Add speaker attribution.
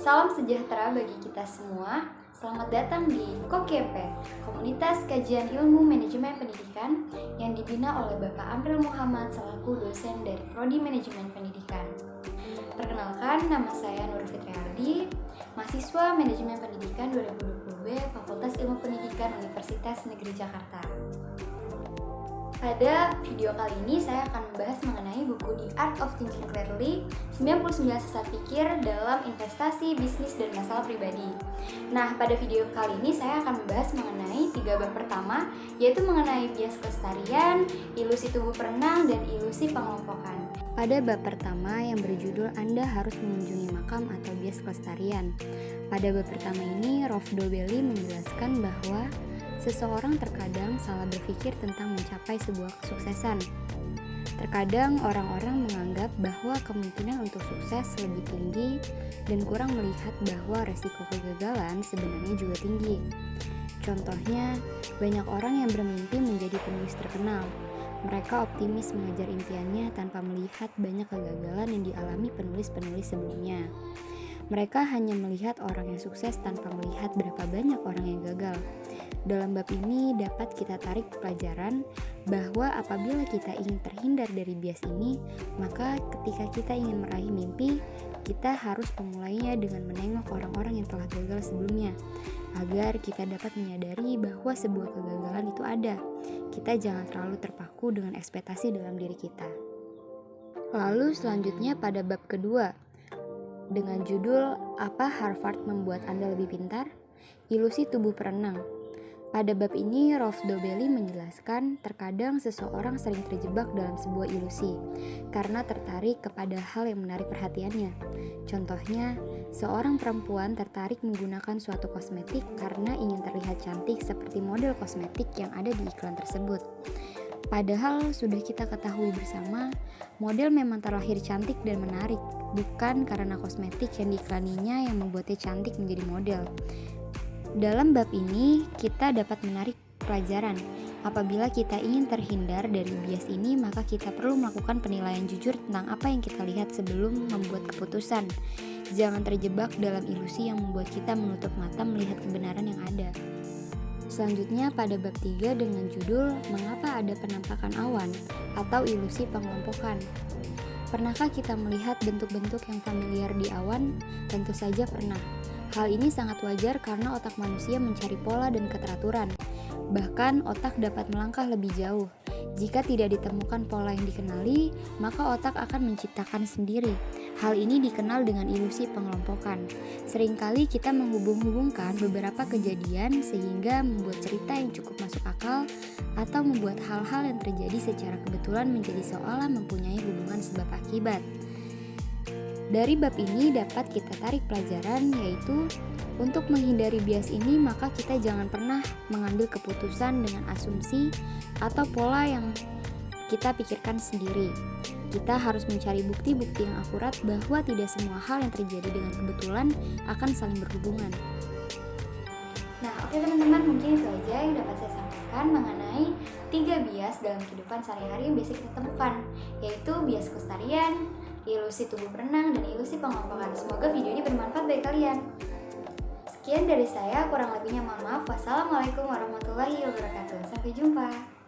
Speaker 1: Salam sejahtera bagi kita semua. Selamat datang di KOKP, Komunitas Kajian Ilmu Manajemen Pendidikan yang dibina oleh Bapak Amril Muhammad selaku dosen dari Prodi Manajemen Pendidikan. Perkenalkan, nama saya Nur Fitriardi, mahasiswa Manajemen Pendidikan 2020B, Fakultas Ilmu Pendidikan Universitas Negeri Jakarta. Pada video kali ini saya akan membahas mengenai buku The Art of Thinking Clearly 99 Sesat Pikir dalam Investasi, Bisnis, dan Masalah Pribadi. Nah, pada video kali ini saya akan membahas mengenai 3 bab pertama, yaitu mengenai bias kelestarian, ilusi tubuh perenang, dan ilusi pengelompokan. Pada bab pertama yang berjudul Anda harus mengunjungi makam atau bias kelestarian. Pada bab pertama ini, Rolf Dobelli menjelaskan bahwa seseorang terkadang salah berpikir tentang mencapai sebuah kesuksesan. Terkadang orang-orang menganggap bahwa kemungkinan untuk sukses lebih tinggi dan kurang melihat bahwa resiko kegagalan sebenarnya juga tinggi. Contohnya, banyak orang yang bermimpi menjadi penulis terkenal. Mereka optimis mengejar impiannya tanpa melihat banyak kegagalan yang dialami penulis-penulis sebelumnya. Mereka hanya melihat orang yang sukses tanpa melihat berapa banyak orang yang gagal. Dalam bab ini dapat kita tarik pelajaran bahwa apabila kita ingin terhindar dari bias ini, maka ketika kita ingin meraih mimpi, kita harus memulainya dengan menengok orang-orang yang telah gagal sebelumnya, agar kita dapat menyadari bahwa sebuah kegagalan itu ada. Kita jangan terlalu terpaku dengan ekspektasi dalam diri kita. Lalu selanjutnya pada bab kedua, dengan judul Apa Harvard Membuat Anda Lebih Pintar? Ilusi Tubuh Perenang. Pada bab ini, Rolf Dobelli menjelaskan terkadang seseorang sering terjebak dalam sebuah ilusi karena tertarik kepada hal yang menarik perhatiannya. Contohnya, seorang perempuan tertarik menggunakan suatu kosmetik karena ingin terlihat cantik seperti model kosmetik yang ada di iklan tersebut. Padahal sudah kita ketahui bersama, model memang terlahir cantik dan menarik, bukan karena kosmetik yang diiklaninya yang membuatnya cantik menjadi model. Dalam bab ini, kita dapat menarik pelajaran. Apabila kita ingin terhindar dari bias ini, maka kita perlu melakukan penilaian jujur tentang apa yang kita lihat sebelum membuat keputusan. Jangan terjebak dalam ilusi yang membuat kita menutup mata melihat kebenaran yang ada. Selanjutnya pada bab 3 dengan judul Mengapa Ada Penampakan Awan atau Ilusi Pengelompokan. Pernahkah kita melihat bentuk-bentuk yang familiar di awan? Tentu saja pernah. Hal ini sangat wajar karena otak manusia mencari pola dan keteraturan. Bahkan otak dapat melangkah lebih jauh. Jika tidak ditemukan pola yang dikenali, maka otak akan menciptakan sendiri. Hal ini dikenal dengan ilusi pengelompokan. Seringkali kita menghubung-hubungkan beberapa kejadian sehingga membuat cerita yang cukup masuk akal atau membuat hal-hal yang terjadi secara kebetulan menjadi seolah mempunyai hubungan sebab akibat. Dari bab ini dapat kita tarik pelajaran, yaitu untuk menghindari bias ini maka kita jangan pernah mengambil keputusan dengan asumsi atau pola yang kita pikirkan sendiri. Kita harus mencari bukti-bukti yang akurat bahwa tidak semua hal yang terjadi dengan kebetulan akan saling berhubungan. Nah, oke teman-teman, mungkin itu aja yang dapat saya sampaikan mengenai 3 bias dalam kehidupan sehari-hari yang biasa kita temukan, yaitu bias kelestarian, ilusi tubuh berenang, dan ilusi pengelompokan. Semoga video ini bermanfaat bagi kalian. Sekian dari saya, kurang lebihnya mohon maaf. Wassalamualaikum warahmatullahi wabarakatuh. Sampai jumpa.